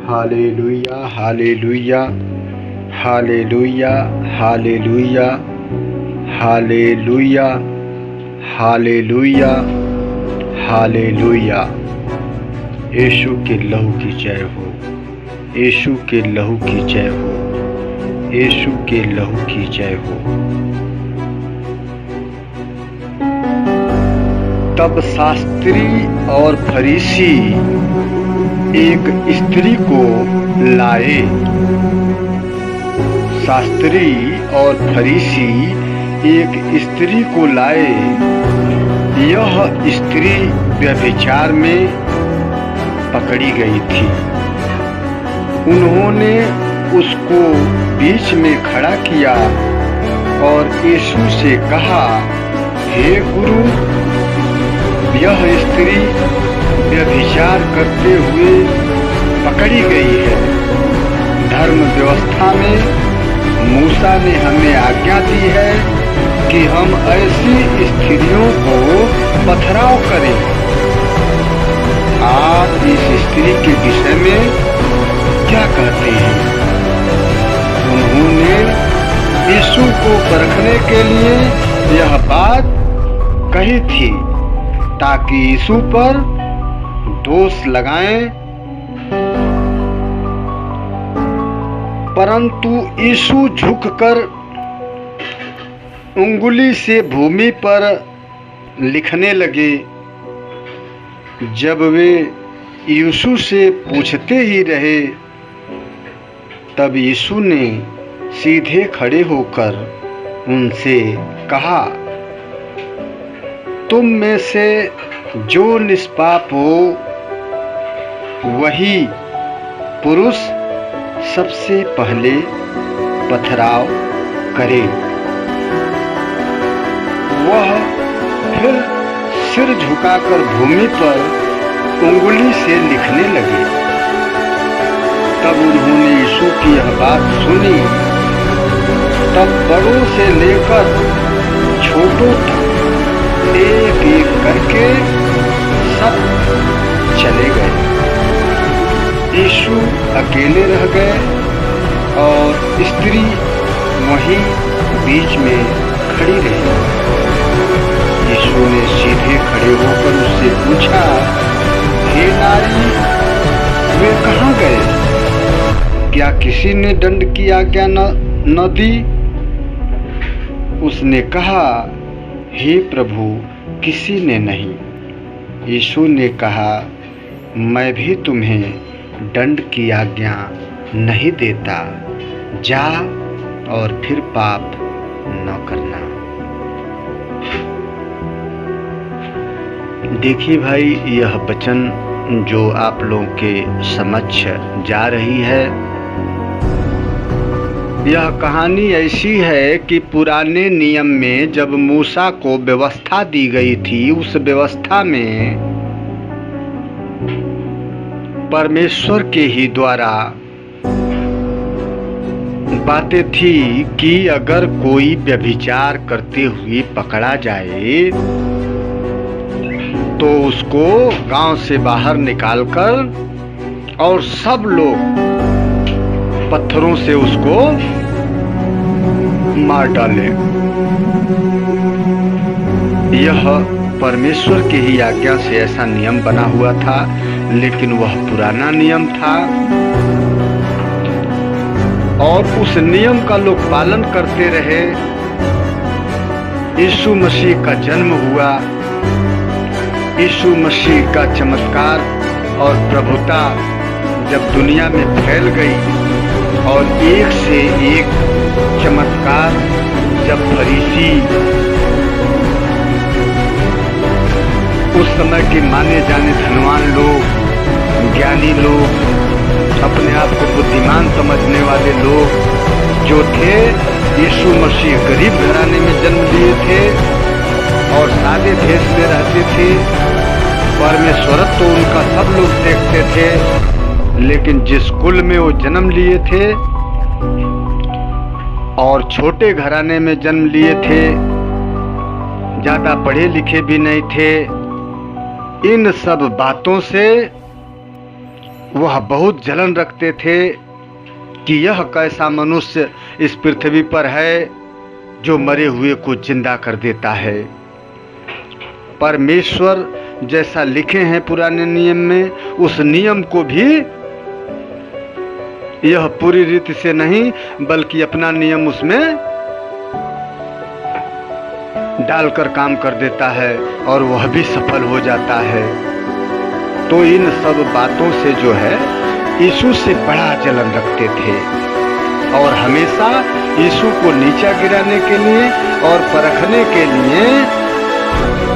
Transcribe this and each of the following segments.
Hallelujah hallelujah hallelujah hallelujah hallelujah hallelujah hallelujah. यीशु के लहू की जय हो, यीशु के लहू की जय हो, यीशु के लहू की जय हो। तब शास्त्री और फरीसी एक स्त्री को लाए। शास्त्री और फरीसी एक स्त्री को लाए। यह स्त्री व्यभिचार में पकड़ी गई थी। उन्होंने उसको बीच में खड़ा किया और यीशु से कहा, हे गुरु, यह स्त्री व्यभिचार करते हुए पकड़ी गई है। धर्म व्यवस्था में मूसा ने हमें आज्ञा दी है कि हम ऐसी स्त्रियों को पथराव करें। आप इस स्त्री के विषय में क्या कहते हैं? उन्होंने यीशु को परखने के लिए यह बात कही थी ताकि यीशु पर दोष लगाएं, परंतु यीशु झुककर उंगली से भूमि पर लिखने लगे। जब वे यीशु से पूछते ही रहे, तब यीशु ने सीधे खड़े होकर उनसे कहा, तुम में से जो निष्पाप हो वही पुरुष सबसे पहले पथराव करे। वह फिर सिर झुकाकर भूमि पर उंगली से लिखने लगे। तब उन्होंने यीशु की यह बात सुनी। तब बड़ों से लेकर छोटों तक एक एक करके सब चले गए। यीशु अकेले रह गए और स्त्री वहीं बीच में खड़ी रही। यीशु ने सीधे खड़े होकर उससे पूछा, हे नारी, वे कहाँ गए? क्या किसी ने दंड की आज्ञा न दी? उसने कहा, हे प्रभु, किसी ने नहीं। यीशु ने कहा, मैं भी तुम्हें दंड की आज्ञा नहीं देता। जा और फिर पाप न करना। देखिए भाई, यह वचन जो आप लोगों के समक्ष जा रही है, यह कहानी ऐसी है कि पुराने नियम में जब मूसा को व्यवस्था दी गई थी, उस व्यवस्था में परमेश्वर के ही द्वारा बातें थी कि अगर कोई व्यभिचार करते हुए पकड़ा जाए तो उसको गांव से बाहर निकालकर और सब लोग पत्थरों से उसको मार डाले। यह परमेश्वर की ही आज्ञा से ऐसा नियम बना हुआ था, लेकिन वह पुराना नियम था और उस नियम का लोग पालन करते रहे। यीशु मसीह का जन्म हुआ, यीशु मसीह का चमत्कार और प्रभुता जब दुनिया में फैल गई और एक से एक चमत्कार जब फरीसी, उस समय के माने जाने धनवान लोग, ज्ञानी लोग, अपने आप को बुद्धिमान समझने वाले लोग जो थे, यीशु मसीह गरीब घराने में जन्म लिए थे और सादे भेष में रहते थे। परमेश्वरत्व तो उनका सब लोग देखते थे, लेकिन जिस कुल में वो जन्म लिए थे और छोटे घराने में जन्म लिए थे, ज्यादा पढ़े लिखे भी नहीं थे, इन सब बातों से वह बहुत जलन रखते थे कि यह कैसा मनुष्य इस पृथ्वी पर है जो मरे हुए को जिंदा कर देता है। परमेश्वर जैसा लिखे हैं पुराने नियम में, उस नियम को भी यह पूरी रीति से नहीं बल्कि अपना नियम उसमें डालकर काम कर देता है और वह भी सफल हो जाता है। तो इन सब बातों से जो है यीशु से बड़ा जलन रखते थे और हमेशा यीशु को नीचा गिराने के लिए और परखने के लिए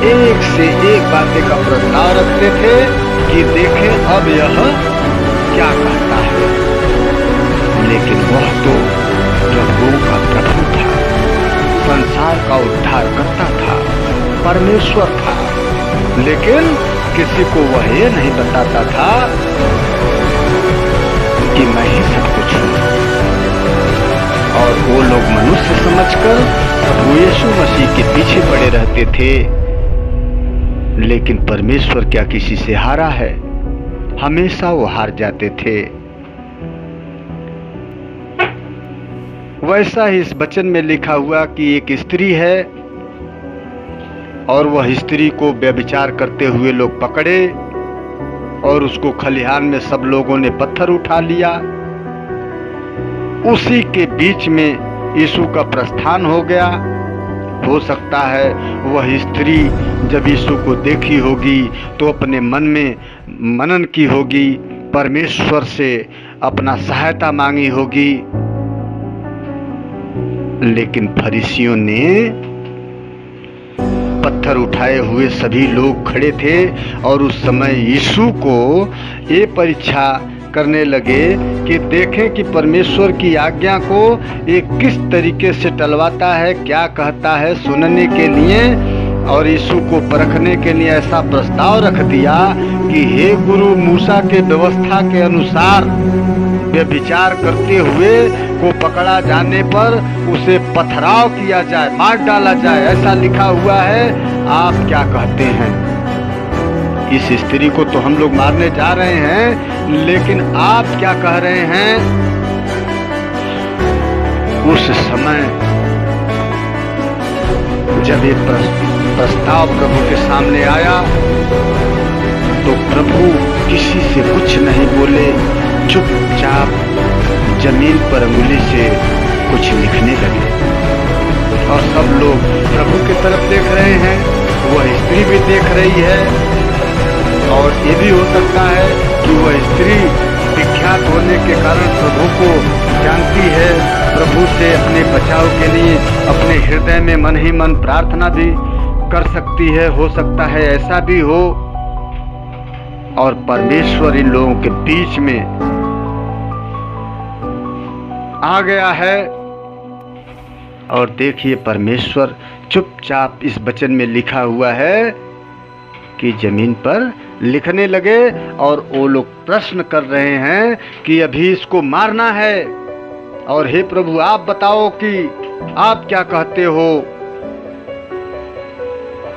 एक से एक बातें का प्रस्ताव रखते थे कि देखें अब यह क्या कहता है। लेकिन वह तो प्रभुओं का प्रभु था, संसार का उद्धार करता था, परमेश्वर था, लेकिन किसी को वह ये नहीं बताता था कि मैं ही सब कुछ हूँ। और वो लोग मनुष्य समझकर प्रभु यीशु मसीह के पीछे पड़े रहते थे। लेकिन परमेश्वर क्या किसी से हारा है? हमेशा वो हार जाते थे। वैसा ही इस वचन में लिखा हुआ कि एक स्त्री है और वह स्त्री को व्यभिचार करते हुए लोग पकड़े और उसको खलिहान में सब लोगों ने पत्थर उठा लिया। उसी के बीच में यीशु का प्रस्थान हो गया। हो सकता है वह स्त्री जब यीशु को देखी होगी तो अपने मन में मनन की होगी, परमेश्वर से अपना सहायता मांगी होगी। लेकिन फरीसियों ने पत्थर उठाए हुए सभी लोग खड़े थे और उस समय यीशु को ये परीक्षा करने लगे कि देखें कि परमेश्वर की आज्ञा को ये किस तरीके से टलवाता है, क्या कहता है सुनने के लिए। और यीशु को परखने के लिए ऐसा प्रस्ताव रख दिया कि हे गुरु, मूसा के व्यवस्था के अनुसार व्यभिचार करते हुए को पकड़ा जाने पर उसे पथराव किया जाए, मार डाला जाए, ऐसा लिखा हुआ है। आप क्या कहते हैं? इस स्त्री को तो हम लोग मारने जा रहे हैं, लेकिन आप क्या कह रहे हैं? उस समय जब ये प्रस्ताव प्रभु के सामने आया तो प्रभु किसी से कुछ नहीं बोले, चुपचाप जमीन पर अंगुली से कुछ लिखने लगे। और सब लोग प्रभु की तरफ देख रहे हैं, वह स्त्री भी देख रही है। और ये भी हो सकता है कि वह स्त्री विख्यात होने के कारण प्रभु को जानती है, प्रभु से अपने बचाव के लिए अपने हृदय में मन ही मन प्रार्थना भी कर सकती है। हो सकता है ऐसा भी हो। और परमेश्वर इन लोगों के बीच में आ गया है। और देखिए परमेश्वर चुपचाप, इस वचन में लिखा हुआ है कि जमीन पर लिखने लगे। और वो लोग प्रश्न कर रहे हैं कि अभी इसको मारना है और हे प्रभु आप बताओ कि आप क्या कहते हो।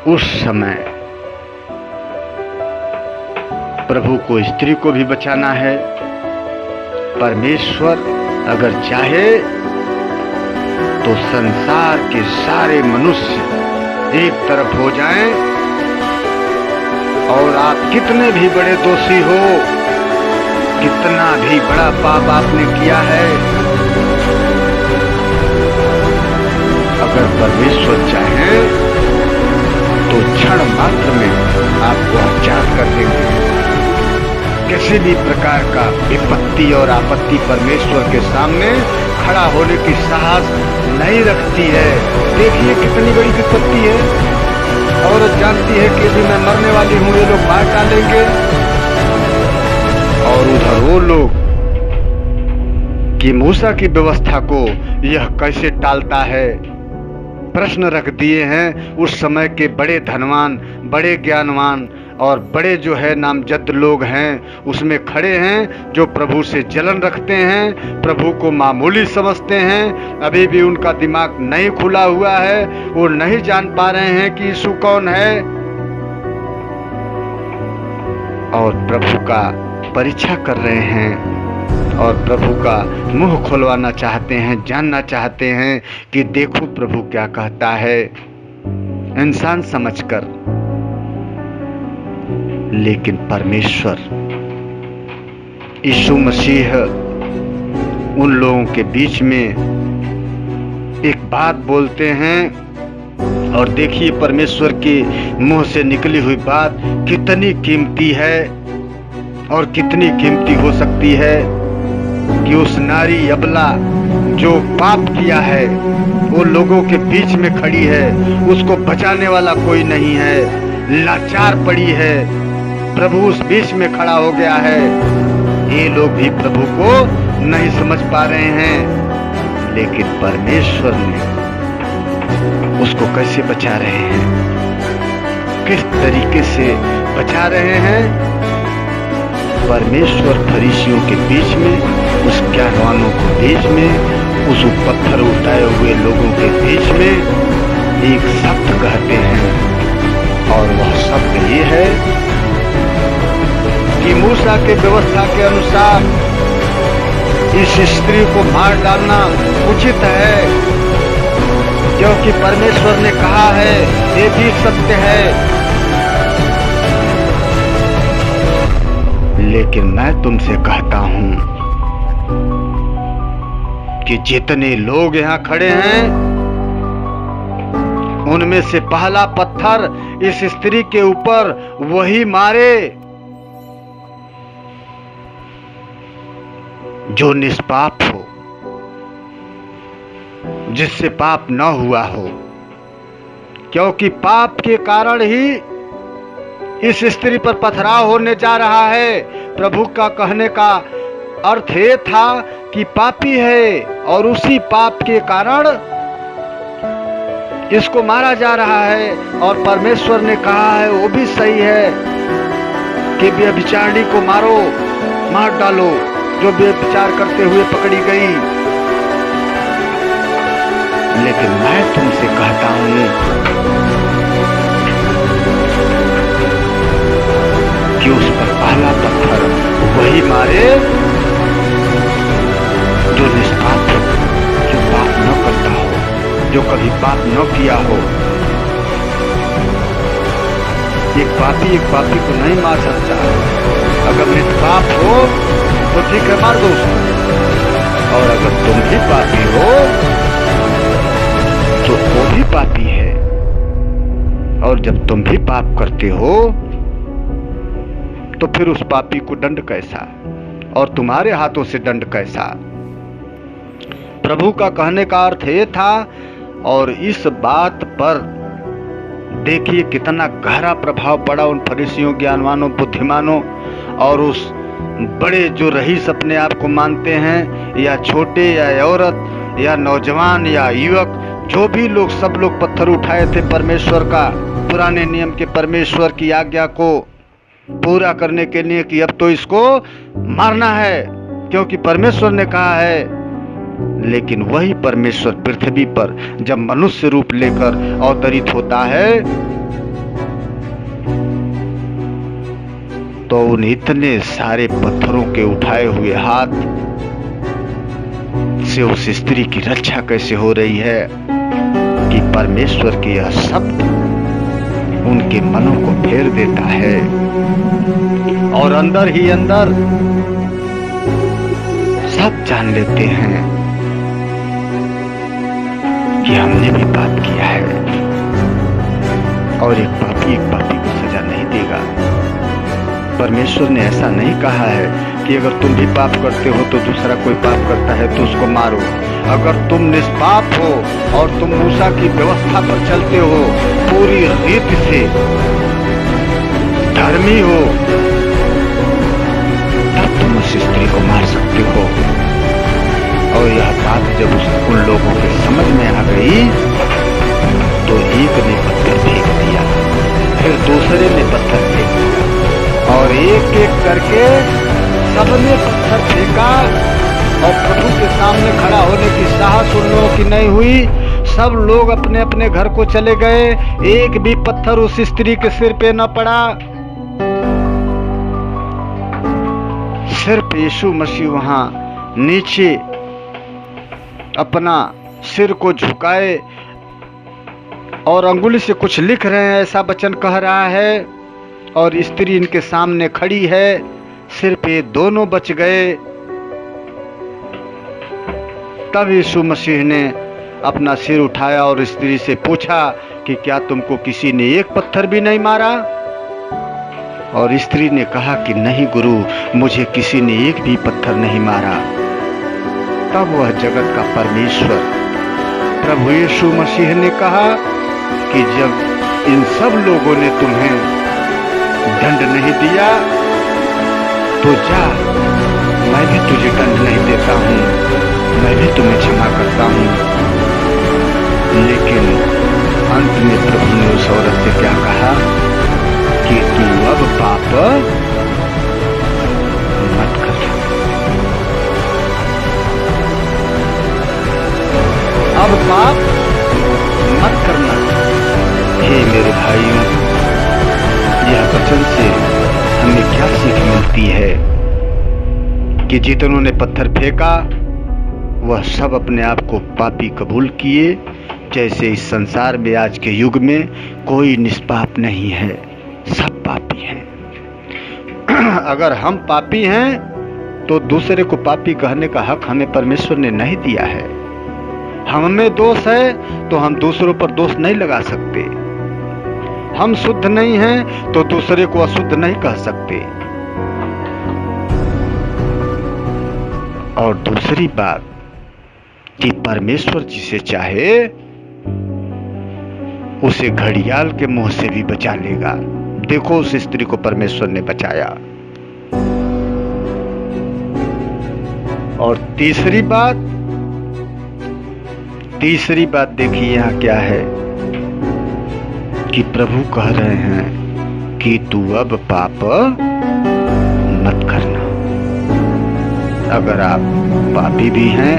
उस समय प्रभु को स्त्री को भी बचाना है। परमेश्वर अगर चाहे तो संसार के सारे मनुष्य एक तरफ हो जाएं, और आप कितने भी बड़े दोषी हो, कितना भी बड़ा पाप आपने किया है, अगर परमेश्वर चाहे तो क्षण मात्र में आपको आजाद कर देंगे। किसी भी प्रकार का विपत्ति और आपत्ति परमेश्वर के सामने खड़ा होने की साहस नहीं रखती है। देखिए कितनी बड़ी विपत्ति है, औरत जानती है कि यदि मैं मरने वाली हूँ ये लोग मार डालेंगे। और उधर वो लोग कि मूसा की व्यवस्था को यह कैसे टालता है, प्रश्न रख दिए हैं। उस समय के बड़े धनवान, बड़े ज्ञानवान और बड़े जो है नामजद लोग हैं उसमें खड़े हैं, जो प्रभु से जलन रखते हैं, प्रभु को मामूली समझते हैं। अभी भी उनका दिमाग नहीं खुला हुआ है, वो नहीं जान पा रहे हैं कि यीशु कौन है। और प्रभु का परीक्षा कर रहे हैं और प्रभु का मुंह खुलवाना चाहते हैं, जानना चाहते हैं कि देखो प्रभु क्या कहता है, इंसान समझकर। लेकिन परमेश्वर यीशु मसीह उन लोगों के बीच में एक बात बोलते हैं, और देखिए परमेश्वर के मुंह से निकली हुई बात कितनी कीमती है और कितनी कीमती हो सकती है कि उस नारी अबला जो पाप किया है वो लोगों के बीच में खड़ी है, उसको बचाने वाला कोई नहीं है, लाचार पड़ी है, प्रभु उस बीच में खड़ा हो गया है। ये लोग भी प्रभु को नहीं समझ पा रहे हैं, लेकिन परमेश्वर ने उसको कैसे बचा रहे हैं, किस तरीके से बचा रहे हैं। परमेश्वर फरीसियों के बीच में, उस ज्ञानवानों के बीच में, उस पत्थर उठाए हुए लोगों के बीच में एक शब्द कहते हैं, और वह शब्द ये है कि मूसा के व्यवस्था के अनुसार इस स्त्री को मार डालना उचित है, क्योंकि परमेश्वर ने कहा है, ये भी सत्य है। लेकिन मैं तुमसे कहता हूं कि जितने लोग यहां खड़े हैं उनमें से पहला पत्थर इस स्त्री के ऊपर वही मारे जो निष्पाप हो, जिससे पाप न हुआ हो, क्योंकि पाप के कारण ही इस स्त्री पर पथराव होने जा रहा है। प्रभु का कहने का अर्थ ये था कि पापी है और उसी पाप के कारण इसको मारा जा रहा है, और परमेश्वर ने कहा है वो भी सही है कि व्यभिचारिणी को मारो, मार डालो, जो व्यभिचार करते हुए पकड़ी गई। लेकिन मैं तुमसे कहता हूं कि उस पर पहला पत्थर वही मारे जो निष्पाप हो, जो पाप न करता हो, जो कभी पाप न किया हो। एक पापी को नहीं मार सकता। अगर निष्पाप हो तो ठीक है, मार दो उसको, और अगर तुम भी पापी हो तो वो भी पापी है, और जब तुम भी पाप करते हो तो फिर उस पापी को दंड कैसा, और तुम्हारे हाथों से दंड कैसा। प्रभु का कहने का अर्थ ये था, और इस बात पर देखिए कितना गहरा प्रभाव पड़ा उन फरीसियों, ज्ञानवानों, बुद्धिमानों और उस बड़े जो रईस अपने आप को मानते हैं, या छोटे या औरत या नौजवान या युवक, जो भी लोग, सब लोग पत्थर उठाए थे परमेश्वर का, पुराने नियम के परमेश्वर की आज्ञा को पूरा करने के लिए कि अब तो इसको मारना है क्योंकि परमेश्वर ने कहा है। लेकिन वही परमेश्वर पृथ्वी पर जब मनुष्य रूप लेकर अवतरित होता है तो उन इतने सारे पत्थरों के उठाए हुए हाथ से उस स्त्री की रक्षा कैसे हो रही है कि परमेश्वर के यह शब्द उनके मनों को फेर देता है, और अंदर ही अंदर सब जान लेते हैं कि हमने भी पाप किया है, और एक पापी को सजा नहीं देगा। परमेश्वर ने ऐसा नहीं कहा है कि अगर तुम भी पाप करते हो तो दूसरा कोई पाप करता है तो उसको मारो। अगर तुम निष्पाप हो और तुम मूसा की व्यवस्था पर चलते हो, पूरी रीति से धर्मी हो, तब तुम उस स्त्री को मार सकते हो। और यह बात जब उन लोगों के समझ में आ गई तो एक ने पत्थर फेंक दिया, फिर दूसरे ने पत्थर फेंक दिया, और एक एक करके सबने पत्थर फेंका, और प्रभु के सामने खड़ा होने की साहस उन लोगों की नहीं हुई। सब लोग अपने अपने घर को चले गए, एक भी पत्थर उस स्त्री के सिर पे न पड़ा। सिर्फ यीशु मसीह वहां नीचे अपना सिर को झुकाए और अंगुली से कुछ लिख रहे हैं, ऐसा वचन कह रहा है। और स्त्री इनके सामने खड़ी है, सिर्फ ये दोनों बच गए। तब यीशु मसीह ने अपना सिर उठाया और स्त्री से पूछा कि क्या तुमको किसी ने एक पत्थर भी नहीं मारा? और स्त्री ने कहा कि नहीं गुरु, मुझे किसी ने एक भी पत्थर नहीं मारा। तब वह जगत का परमेश्वर प्रभु यीशु मसीह ने कहा कि जब इन सब लोगों ने तुम्हें दंड नहीं दिया तो जा, मैं भी तुझे दंड नहीं देता हूँ, मैं भी तुम्हें क्षमा करता हूँ। लेकिन अंत में प्रभु ने उस औरत से क्या कहा कि तू अब पाप मत कर, अब पाप मत करना। हे मेरे भाइयों, यह वचन से हमें क्या सीख मिलती है कि जितनों ने पत्थर फेंका वह सब अपने आप को पापी कबूल किए। जैसे इस संसार में आज के युग में कोई निष्पाप नहीं है, सब पापी हैं। अगर हम पापी हैं तो दूसरे को पापी कहने का हक हमें परमेश्वर ने नहीं दिया है। हम में दोष है तो हम दूसरों पर दोष नहीं लगा सकते। हम शुद्ध नहीं हैं तो दूसरे को अशुद्ध नहीं कह सकते। और दूसरी बात कि परमेश्वर जिसे चाहे उसे घड़ियाल के मुंह से भी बचा लेगा। देखो उस स्त्री को परमेश्वर ने बचाया। और तीसरी बात देखिए यहाँ क्या है कि प्रभु कह रहे हैं कि तू अब पाप मत करना। अगर आप पापी भी हैं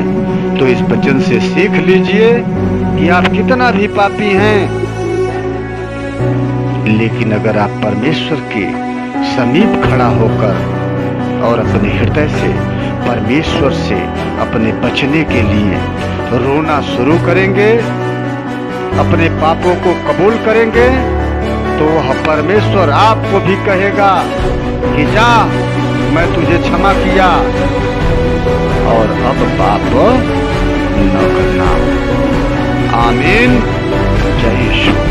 तो इस वचन से सीख लीजिए कि आप कितना भी पापी हैं, लेकिन अगर आप परमेश्वर के समीप खड़ा होकर और अपने हृदय से परमेश्वर से अपने बचने के लिए रोना शुरू करेंगे, अपने पापों को कबूल करेंगे, तो वह परमेश्वर आपको भी कहेगा कि जा, मैं तुझे क्षमा किया और अब पाप न करना। आमीन। जय यीशु।